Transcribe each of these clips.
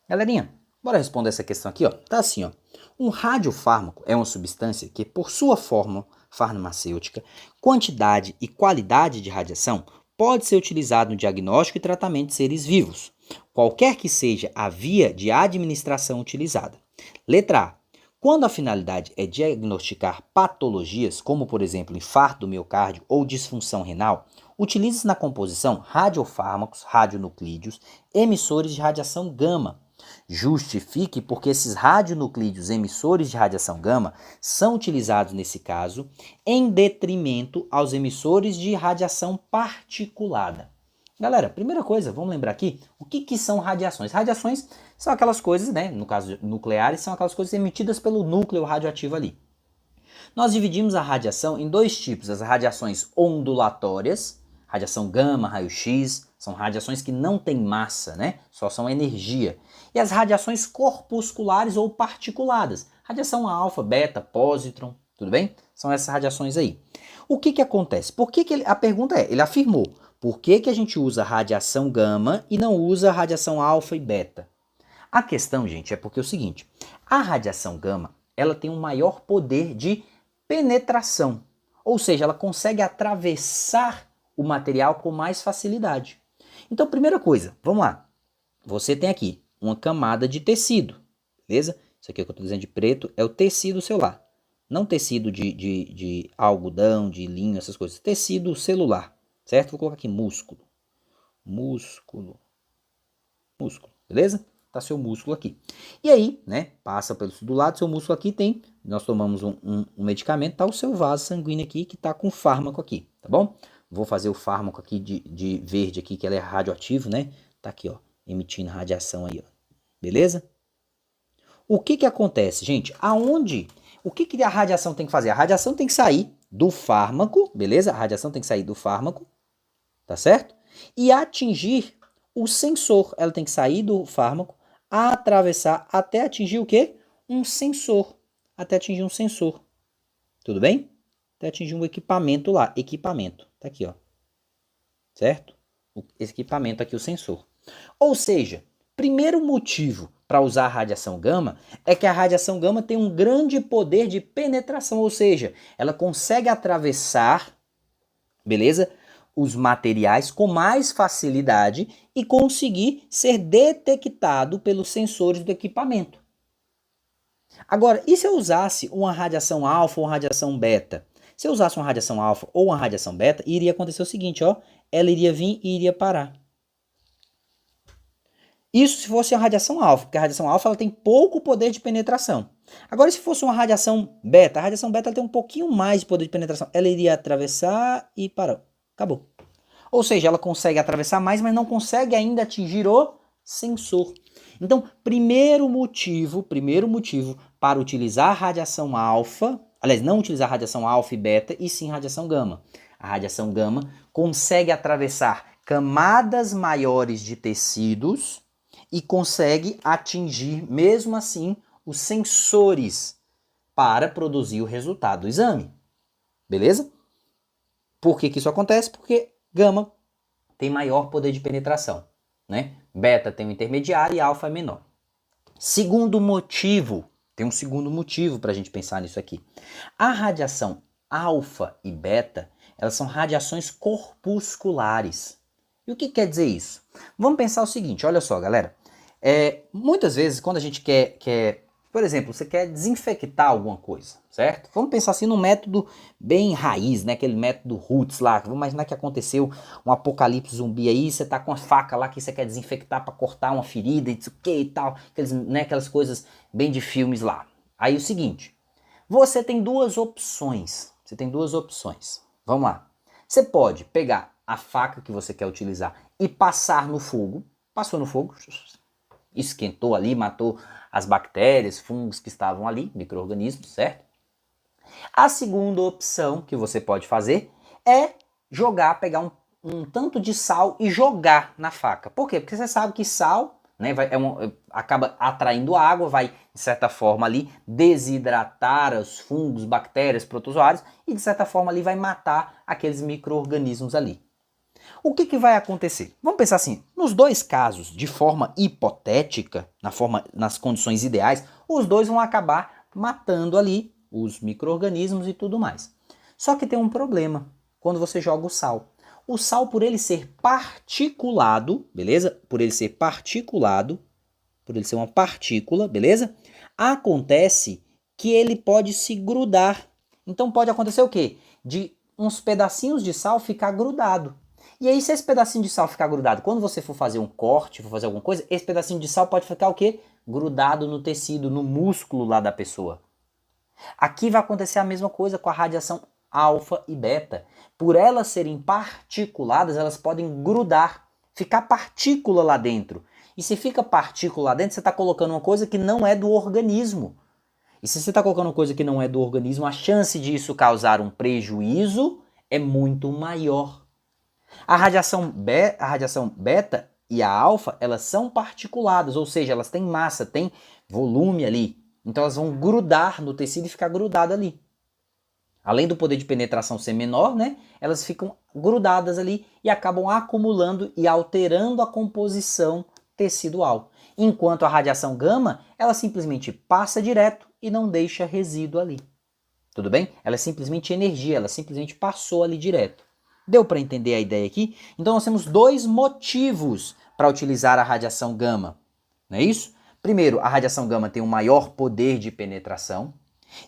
Galerinha, bora responder essa questão aqui, ó. Tá assim, ó. Um radiofármaco é uma substância que, por sua fórmula farmacêutica, quantidade e qualidade de radiação, pode ser utilizado no diagnóstico e tratamento de seres vivos, qualquer que seja a via de administração utilizada. Letra A. Quando a finalidade é diagnosticar patologias, como por exemplo infarto do miocárdio ou disfunção renal, utiliza-se na composição radiofármacos, radionuclídeos, emissores de radiação gama. Justifique porque esses radionuclídeos emissores de radiação gama são utilizados nesse caso em detrimento aos emissores de radiação particulada. Galera, primeira coisa, vamos lembrar aqui, o que são radiações? Radiações são aquelas coisas, né, no caso nucleares, são aquelas coisas emitidas pelo núcleo radioativo ali. Nós dividimos a radiação em dois tipos, as radiações ondulatórias, radiação gama, raio-x, são radiações que não têm massa, né? Só são energia. E as radiações corpusculares ou particuladas, radiação alfa, beta, pósitron, tudo bem? São essas radiações aí. O que acontece? A pergunta é, ele afirmou, por que a gente usa radiação gama e não usa radiação alfa e beta? A questão, gente, é porque é o seguinte, a radiação gama, ela tem um maior poder de penetração, ou seja, ela consegue atravessar o material com mais facilidade. Então, primeira coisa, vamos lá. Você tem aqui uma camada de tecido, beleza? Isso aqui que eu estou dizendo de preto é o tecido celular. Não tecido de algodão, de linho, essas coisas. Tecido celular, certo? Vou colocar aqui músculo. Músculo, beleza? Tá seu músculo aqui. E aí, né, passa do lado, seu músculo aqui tem, nós tomamos um medicamento, tá o seu vaso sanguíneo aqui, que tá com fármaco aqui, tá bom? Vou fazer o fármaco aqui de verde aqui, que ele é radioativo, né? Tá aqui, ó, emitindo radiação aí, ó. Beleza? O que acontece, gente? O que a radiação tem que fazer? A radiação tem que sair do fármaco, beleza? A radiação tem que sair do fármaco, tá certo? E atingir o sensor. Ela tem que sair do fármaco, atravessar até atingir o quê? Um sensor. Até atingir um sensor. Tudo bem? Até atingir um equipamento lá. Equipamento. Tá aqui, ó. Certo? Esse equipamento aqui, o sensor. Ou seja, primeiro motivo para usar a radiação gama é que a radiação gama tem um grande poder de penetração, ou seja, ela consegue atravessar, beleza? Os materiais com mais facilidade e conseguir ser detectado pelos sensores do equipamento. Agora, e se eu usasse uma radiação alfa ou uma radiação beta? Se eu usasse uma radiação alfa ou uma radiação beta, iria acontecer o seguinte, ó, ela iria vir e iria parar. Isso se fosse uma radiação alfa, porque a radiação alfa ela tem pouco poder de penetração. Agora, se fosse uma radiação beta, a radiação beta ela tem um pouquinho mais de poder de penetração. Ela iria atravessar e parou. Acabou. Ou seja, ela consegue atravessar mais, mas não consegue ainda atingir o sensor. Então, primeiro motivo para utilizar a radiação alfa, aliás, não utilizar a radiação alfa e beta, e sim radiação gama. A radiação gama consegue atravessar camadas maiores de tecidos e consegue atingir, mesmo assim, os sensores para produzir o resultado do exame. Beleza? Por que isso acontece? Porque gama tem maior poder de penetração, né? Beta tem um intermediário e alfa é menor. Segundo motivo, tem um segundo motivo para a gente pensar nisso aqui. A radiação alfa e beta, elas são radiações corpusculares. E o que quer dizer isso? Vamos pensar o seguinte, olha só, galera. Muitas vezes, quando a gente quer, por exemplo, você quer desinfectar alguma coisa, certo? Vamos pensar assim num método bem raiz, né? Aquele método roots lá. Vamos imaginar que aconteceu um apocalipse zumbi aí, você tá com a faca lá que você quer desinfectar para cortar uma ferida e o que e tal, aquelas coisas bem de filmes lá. Aí o seguinte, você tem duas opções. Vamos lá. Você pode pegar a faca que você quer utilizar e passar no fogo. Passou no fogo, esquentou ali, matou as bactérias, fungos que estavam ali, micro-organismos, certo? A segunda opção que você pode fazer é pegar um tanto de sal e jogar na faca. Por quê? Porque você sabe que sal, né, acaba atraindo água, vai, de certa forma, ali desidratar os fungos, bactérias, protozoários e, de certa forma, ali vai matar aqueles micro-organismos ali. O que vai acontecer? Vamos pensar assim, nos dois casos, de forma hipotética, nas condições ideais, os dois vão acabar matando ali os micro-organismos e tudo mais. Só que tem um problema quando você joga o sal. O sal, por ele ser particulado, beleza? Por ele ser particulado, por ele ser uma partícula, beleza? Acontece que ele pode se grudar. Então pode acontecer o quê? De uns pedacinhos de sal ficar grudado. E aí, se esse pedacinho de sal ficar grudado, quando você for fazer um corte, for fazer alguma coisa, esse pedacinho de sal pode ficar o quê? Grudado no tecido, no músculo lá da pessoa. Aqui vai acontecer a mesma coisa com a radiação alfa e beta. Por elas serem particuladas, elas podem grudar, ficar partícula lá dentro. E se fica partícula lá dentro, você está colocando uma coisa que não é do organismo. E se você está colocando uma coisa que não é do organismo, a chance disso causar um prejuízo é muito maior. A radiação beta e a alfa, elas são particuladas, ou seja, elas têm massa, têm volume ali. Então elas vão grudar no tecido e ficar grudada ali. Além do poder de penetração ser menor, né, elas ficam grudadas ali e acabam acumulando e alterando a composição tecidual. Enquanto a radiação gama, ela simplesmente passa direto e não deixa resíduo ali. Tudo bem? Ela é simplesmente energia, ela simplesmente passou ali direto. Deu para entender a ideia aqui? Então nós temos dois motivos para utilizar a radiação gama. Não é isso? Primeiro, a radiação gama tem um maior poder de penetração.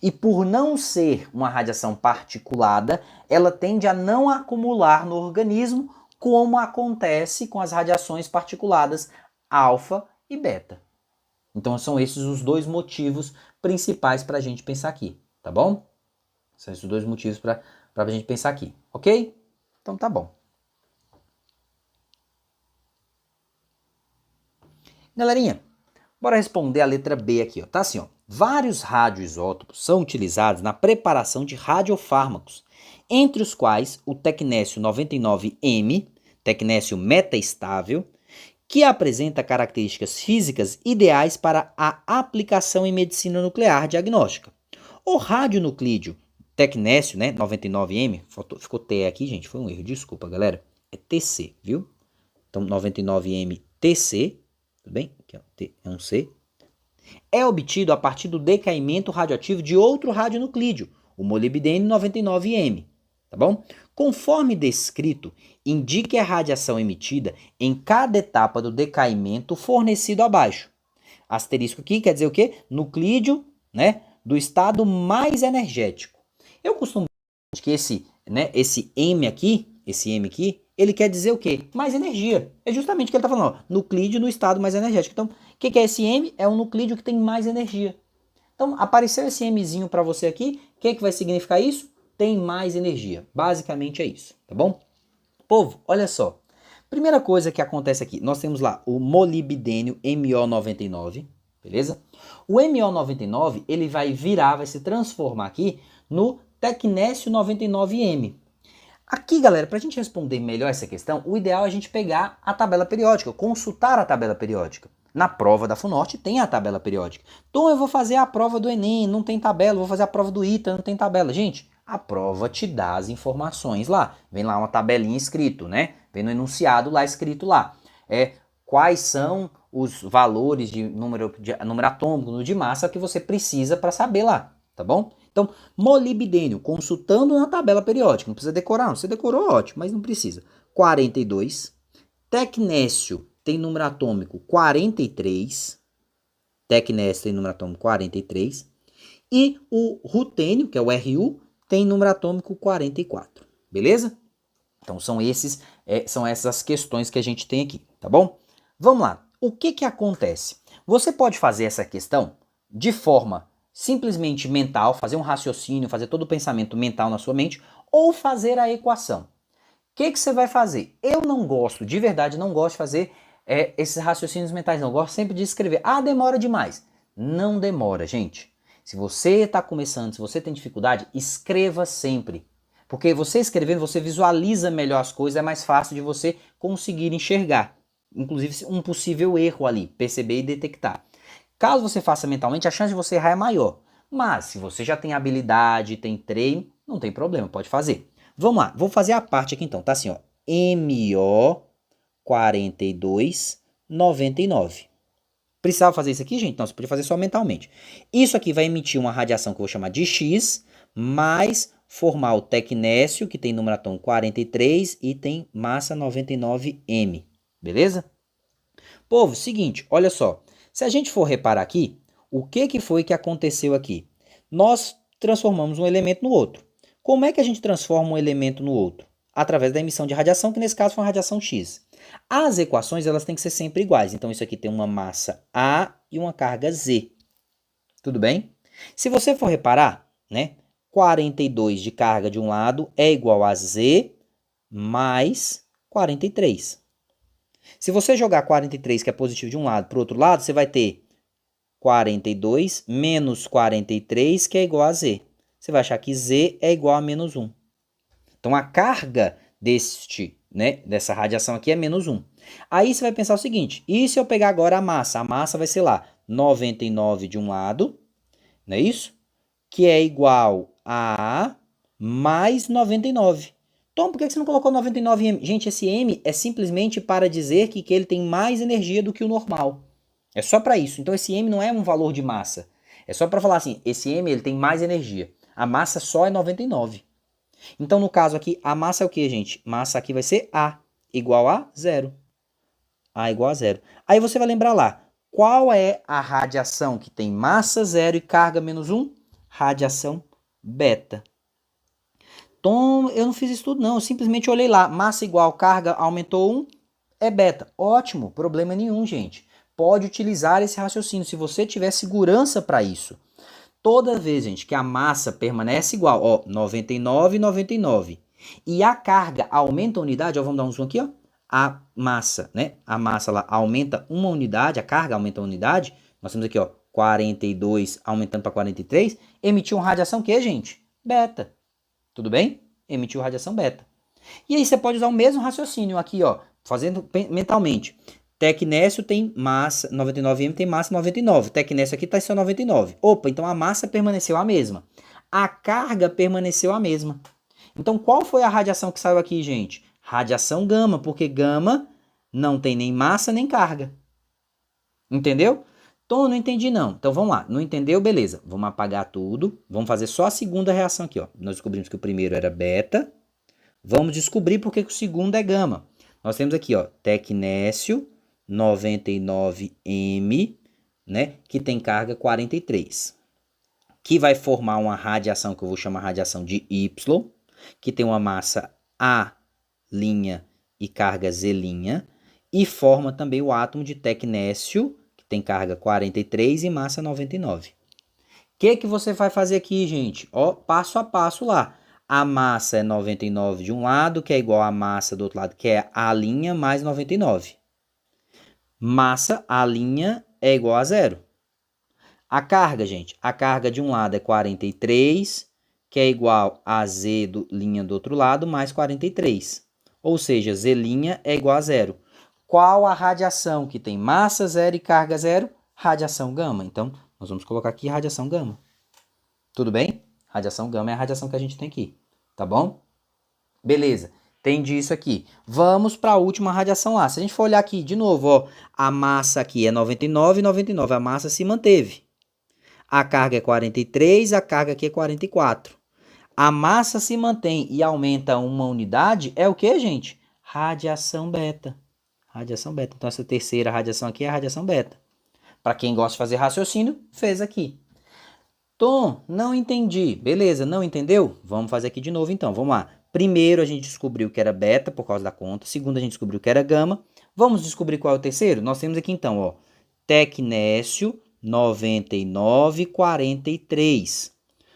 E por não ser uma radiação particulada, ela tende a não acumular no organismo, como acontece com as radiações particuladas alfa e beta. Então são esses os dois motivos principais para a gente pensar aqui, tá bom? São esses dois motivos para a gente pensar aqui, ok? Então tá bom. Galerinha, bora responder a letra B aqui, ó. Tá assim, ó. Vários radioisótopos são utilizados na preparação de radiofármacos, entre os quais o tecnécio 99M, tecnécio metaestável, que apresenta características físicas ideais para a aplicação em medicina nuclear diagnóstica. O radionuclídeo tecnécio, né, 99M, ficou T aqui, gente, foi um erro, desculpa, galera, é TC, viu? Então, 99M TC, tudo bem? Aqui, ó, T é um C. É obtido a partir do decaimento radioativo de outro radionuclídeo, o molibdênio 99M, tá bom? Conforme descrito, indique a radiação emitida em cada etapa do decaimento fornecido abaixo. Asterisco aqui quer dizer o quê? Nuclídeo, né, do estado mais energético. Eu costumo dizer que esse M aqui, ele quer dizer o quê? Mais energia. É justamente o que ele está falando, ó, nuclídeo no estado mais energético. Então, o que é esse M? É um nuclídeo que tem mais energia. Então, apareceu esse Mzinho para você aqui, o que vai significar isso? Tem mais energia. Basicamente é isso, tá bom? Povo, olha só. Primeira coisa que acontece aqui, nós temos lá o molibdênio MO99, beleza? O MO99, ele vai se transformar aqui no tecnécio 99M. Aqui, galera, para a gente responder melhor essa questão, o ideal é a gente pegar a tabela periódica, consultar a tabela periódica. Na prova da FUNORTE tem a tabela periódica. Então eu vou fazer a prova do Enem, não tem tabela, vou fazer a prova do ITA, não tem tabela. Gente, a prova te dá as informações lá. Vem lá uma tabelinha escrito, né? Vem no enunciado lá escrito lá. Quais são os valores de número atômico, de massa que você precisa para saber lá, tá bom? Então, molibdênio, consultando na tabela periódica, não precisa decorar, não. Você decorou, ótimo, mas não precisa. 42. Tecnécio tem número atômico 43. Tecnécio tem número atômico 43. E o rutênio, que é o Ru, tem número atômico 44. Beleza? Então, são essas questões que a gente tem aqui, tá bom? Vamos lá. O que acontece? Você pode fazer essa questão de forma simplesmente mental, fazer um raciocínio, fazer todo o pensamento mental na sua mente, ou fazer a equação. O que você vai fazer? Eu não gosto, de verdade, não gosto de fazer esses raciocínios mentais, não. Eu gosto sempre de escrever. Ah, demora demais. Não demora, gente. Se você está começando, se você tem dificuldade, escreva sempre. Porque você escrevendo, você visualiza melhor as coisas, é mais fácil de você conseguir enxergar. Inclusive um possível erro ali, perceber e detectar. Caso você faça mentalmente, a chance de você errar é maior. Mas se você já tem habilidade, tem treino, não tem problema, pode fazer. Vamos lá, vou fazer a parte aqui então, tá assim, ó. MO 42,99. Precisava fazer isso aqui, gente? Não, você podia fazer só mentalmente. Isso aqui vai emitir uma radiação que eu vou chamar de X, mais formar o tecnécio, que tem número atômico 43 e tem massa 99 M. Beleza? Povo, seguinte, olha só. Se a gente for reparar aqui, o que foi que aconteceu aqui? Nós transformamos um elemento no outro. Como é que a gente transforma um elemento no outro? Através da emissão de radiação, que nesse caso foi uma radiação X. As equações elas têm que ser sempre iguais. Então, isso aqui tem uma massa A e uma carga Z. Tudo bem? Se você for reparar, né, 42 de carga de um lado é igual a Z mais 43. Se você jogar 43, que é positivo de um lado, para o outro lado, você vai ter 42 menos 43, que é igual a Z. Você vai achar que Z é igual a menos 1. Então, a carga dessa radiação aqui é menos 1. Aí você vai pensar o seguinte, e se eu pegar agora a massa? A massa vai ser lá 99 de um lado, não é isso? Que é igual a mais 99. Tom, por que você não colocou 99 M? Gente, esse M é simplesmente para dizer que ele tem mais energia do que o normal. É só para isso. Então, esse M não é um valor de massa. É só para falar assim, esse M ele tem mais energia. A massa só é 99. Então, no caso aqui, a massa é o que, gente? Massa aqui vai ser A, igual a 0. A igual a 0. Aí você vai lembrar lá, qual é a radiação que tem massa 0 e carga menos 1? Radiação beta. Tom, eu não fiz isso tudo não, eu simplesmente olhei lá, massa igual, carga aumentou 1, é beta. Ótimo, problema nenhum, gente. Pode utilizar esse raciocínio, se você tiver segurança para isso. Toda vez, gente, que a massa permanece igual, ó, 99, 99, e a carga aumenta a unidade, ó, vamos dar um zoom aqui, ó, a massa, né, a massa lá aumenta uma unidade, a carga aumenta uma unidade, nós temos aqui, ó, 42 aumentando para 43, emitiu uma radiação que, gente? Beta. Tudo bem? Emitiu radiação beta. E aí você pode usar o mesmo raciocínio aqui, ó, fazendo mentalmente. Tecnécio tem massa, 99M tem massa 99. Tecnécio aqui está só 99. Opa, então a massa permaneceu a mesma. A carga permaneceu a mesma. Então qual foi a radiação que saiu aqui, gente? Radiação gama, porque gama não tem nem massa nem carga. Entendeu? Então, não entendi não. Então, vamos lá. Não entendeu? Beleza. Vamos apagar tudo. Vamos fazer só a segunda reação aqui, ó. Nós descobrimos que o primeiro era beta. Vamos descobrir por que o segundo é gama. Nós temos aqui, ó, tecnécio 99M, né, que tem carga 43. Que vai formar uma radiação que eu vou chamar radiação de Y, que tem uma massa A' e carga Z', e forma também o átomo de tecnécio, tem carga 43 e massa 99. O que você vai fazer aqui, gente? Ó, passo a passo lá. A massa é 99 de um lado, que é igual a massa do outro lado, que é A' mais 99. Massa A' é igual a 0. A carga, gente, a carga de um lado é 43, que é igual a Z' do outro lado, mais 43. Ou seja, Z' é igual a 0. Qual a radiação que tem massa 0 e carga 0? Radiação gama. Então, nós vamos colocar aqui radiação gama. Tudo bem? Radiação gama é a radiação que a gente tem aqui. Tá bom? Beleza. Entendi isso aqui. Vamos para a última radiação lá. Se a gente for olhar aqui de novo, ó, a massa aqui é 99 e 99. A massa se manteve. A carga é 43, a carga aqui é 44. A massa se mantém e aumenta uma unidade. É o que, gente? Radiação beta. Radiação beta. Então, essa terceira radiação aqui é a radiação beta. Para quem gosta de fazer raciocínio, fez aqui. Tom, não entendi. Beleza, não entendeu? Vamos fazer aqui de novo então. Vamos lá. Primeiro a gente descobriu que era beta por causa da conta. Segundo a gente descobriu que era gama. Vamos descobrir qual é o terceiro? Nós temos aqui então, ó, tecnécio 99,43.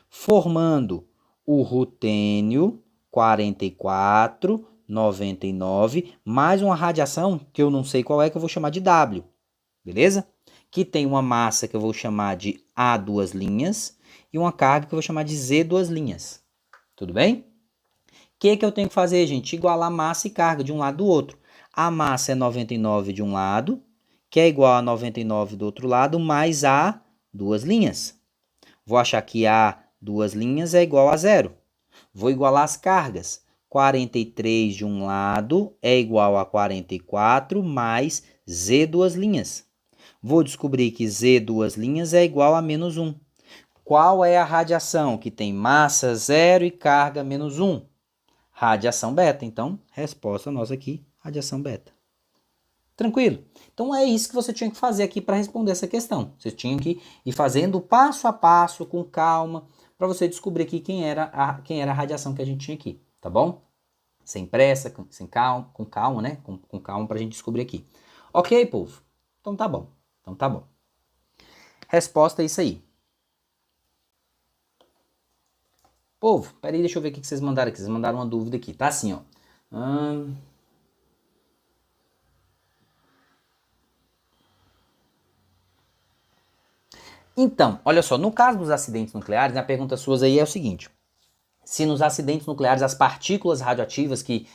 Formando o rutênio 44, 99, mais uma radiação que eu não sei qual é, que eu vou chamar de W, beleza? Que tem uma massa que eu vou chamar de A' e uma carga que eu vou chamar de Z'. Tudo bem? O que eu tenho que fazer, gente? Igualar massa e carga de um lado do outro. A massa é 99 de um lado, que é igual a 99 do outro lado, mais A'. Vou achar que A' é igual a 0. Vou igualar as cargas. 43 de um lado é igual a 44 mais Z duas linhas. Vou descobrir que Z duas linhas é igual a menos 1. Qual é a radiação que tem massa 0 e carga menos 1? Radiação beta. Então, resposta nossa aqui, radiação beta. Tranquilo? Então é isso que você tinha que fazer aqui para responder essa questão. Você tinha que ir fazendo passo a passo, com calma, para você descobrir aqui quem era a radiação que a gente tinha aqui, tá bom? Sem pressa, com calma, né? Com calma para a gente descobrir aqui. Ok, povo? Então tá bom. Resposta é isso aí. Povo, peraí, deixa eu ver o que vocês mandaram aqui. Vocês mandaram uma dúvida aqui. Tá assim, ó. Então, olha só, no caso dos acidentes nucleares, a pergunta sua aí é o seguinte: se nos acidentes nucleares as partículas radioativas que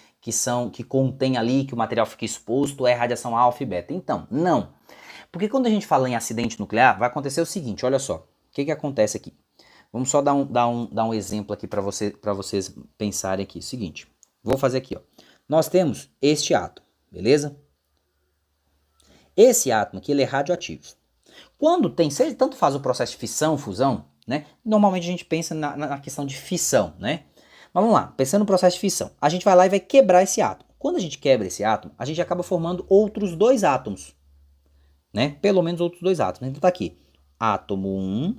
contém ali, que o material fica exposto, é radiação alfa e beta? Então, não. Porque quando a gente fala em acidente nuclear, vai acontecer o seguinte, olha só, o que acontece aqui? Vamos só dar um exemplo aqui para vocês pensarem aqui. Seguinte, vou fazer aqui, ó. Nós temos este átomo, beleza? Esse átomo aqui, ele é radioativo. Quando tem, seja tanto faz o processo de fissão, fusão, né? Normalmente a gente pensa na questão de fissão, né? Mas vamos lá, pensando no processo de fissão, a gente vai lá e vai quebrar esse átomo. Quando a gente quebra esse átomo, a gente acaba formando outros dois átomos, né? Pelo menos outros dois átomos. Então tá aqui, átomo 1,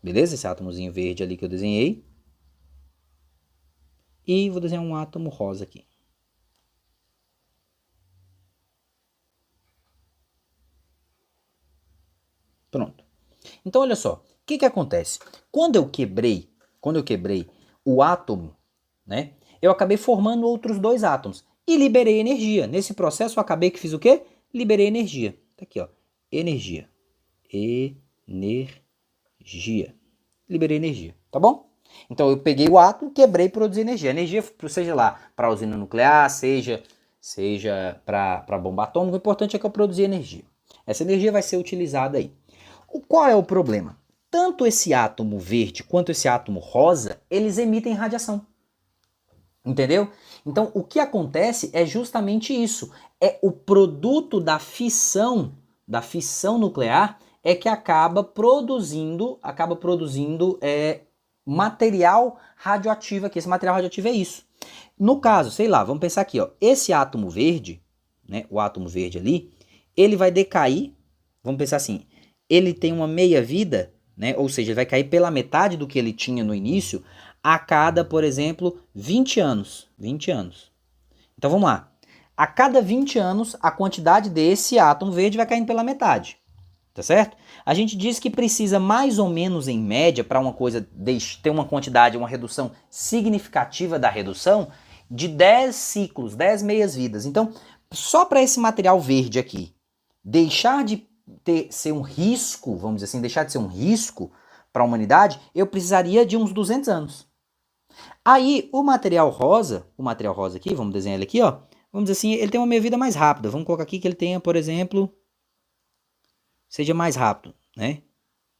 beleza? Esse átomozinho verde ali que eu desenhei. E vou desenhar um átomo rosa aqui. Pronto. Então, olha só. O que acontece? Quando eu quebrei o átomo, né? Eu acabei formando outros dois átomos. E liberei energia. Nesse processo, eu acabei que fiz o quê? Liberei energia. Tá aqui, ó. Energia. Energia. Liberei energia. Tá bom? Então, eu peguei o átomo, quebrei e produzi energia. Energia, seja lá para usina nuclear, seja para bomba atômica, o importante é que eu produzi energia. Essa energia vai ser utilizada aí. Qual é o problema? Tanto esse átomo verde quanto esse átomo rosa, eles emitem radiação. Entendeu? Então, o que acontece é justamente isso. É o produto da fissão nuclear é que acaba produzindo material radioativo aqui. Esse material radioativo é isso. No caso, sei lá, vamos pensar aqui, ó. Esse átomo verde, né, o átomo verde ali, ele vai decair, vamos pensar assim, ele tem uma meia-vida, né, ou seja, ele vai cair pela metade do que ele tinha no início a cada, por exemplo, 20 anos. 20 anos. Então vamos lá. A cada 20 anos, a quantidade desse átomo verde vai caindo pela metade. Tá certo? A gente diz que precisa mais ou menos, em média, para uma coisa ter uma quantidade, uma redução significativa da redução, de 10 ciclos, 10 meias-vidas. Então, só para esse material verde aqui deixar de ser um risco, vamos dizer assim, deixar de ser um risco para a humanidade, eu precisaria de uns 200 anos. Aí, o material rosa aqui, vamos desenhar ele aqui, ó, vamos dizer assim, ele tem uma meia-vida mais rápida. Vamos colocar aqui que ele tenha, por exemplo, seja mais rápido, né?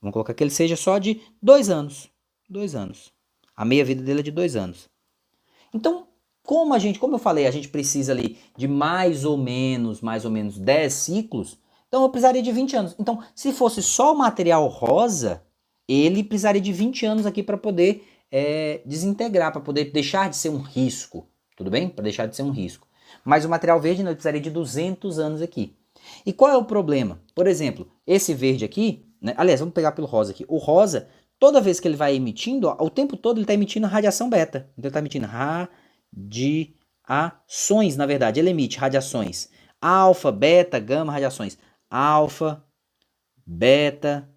Vamos colocar que ele seja só de 2 anos. 2 anos. A meia-vida dele é de 2 anos. Então, como eu falei, a gente precisa ali de mais ou menos 10 ciclos, então eu precisaria de 20 anos. Então, se fosse só o material rosa, ele precisaria de 20 anos aqui para poder desintegrar, para poder deixar de ser um risco. Tudo bem? Para deixar de ser um risco. Mas o material verde não, precisaria de 200 anos aqui. E qual é o problema? Por exemplo, esse verde aqui, né? Aliás, vamos pegar pelo rosa aqui. O rosa, toda vez que ele vai emitindo, o tempo todo ele está emitindo radiação beta. Então ele está emitindo radiações, na verdade. Ele emite radiações alfa, beta, gama, radiações alfa, beta,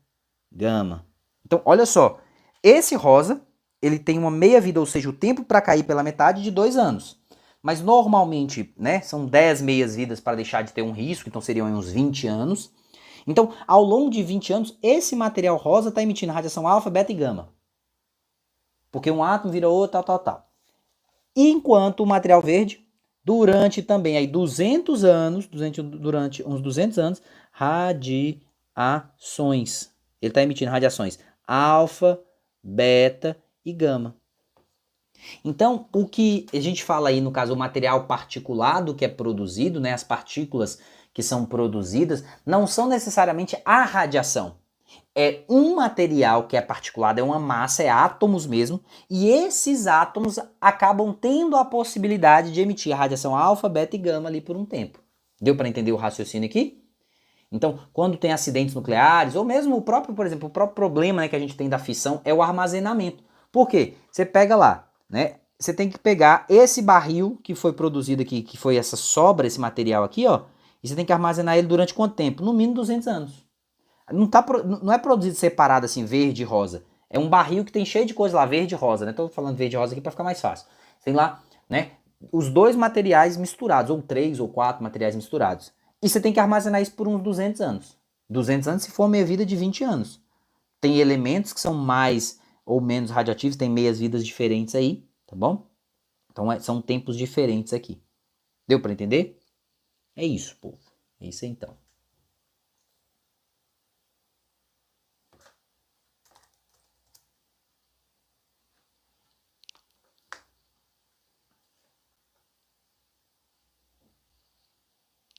gama. Então, olha só. Esse rosa, ele tem uma meia-vida, ou seja, o tempo para cair pela metade de 2 anos. Mas normalmente, né, são 10 meias-vidas para deixar de ter um risco, então seriam uns 20 anos. Então, ao longo de 20 anos, esse material rosa está emitindo radiação alfa, beta e gama. Porque um átomo vira outro, tal. Enquanto o material verde, durante também aí 200 anos, durante uns 200 anos, radiações. Ele está emitindo radiações alfa, beta e gama. Então, o que a gente fala aí, no caso, o material particulado que é produzido, né, as partículas que são produzidas, não são necessariamente a radiação. É um material que é particulado, é uma massa, é átomos mesmo, e esses átomos acabam tendo a possibilidade de emitir a radiação alfa, beta e gama ali por um tempo. Deu para entender o raciocínio aqui? Então, quando tem acidentes nucleares, ou mesmo o próprio, por exemplo, o próprio problema, né, que a gente tem da fissão é o armazenamento. Por quê? Você pega lá, né? Você tem que pegar esse barril que foi produzido aqui, que foi essa sobra, esse material aqui, ó, e você tem que armazenar ele durante quanto tempo? No mínimo 200 anos. Não é produzido separado assim, verde e rosa. É um barril que tem cheio de coisa lá, verde e rosa, né? Tô falando verde e rosa aqui para ficar mais fácil. Tem lá, né? Os dois materiais misturados, ou 3 ou 4 materiais misturados. E você tem que armazenar isso por uns 200 anos. 200 anos se for meia vida de 20 anos. Tem elementos que são mais ou menos radioativos, tem meias vidas diferentes aí, tá bom? Então são tempos diferentes aqui. Deu para entender? É isso, povo. É isso aí então.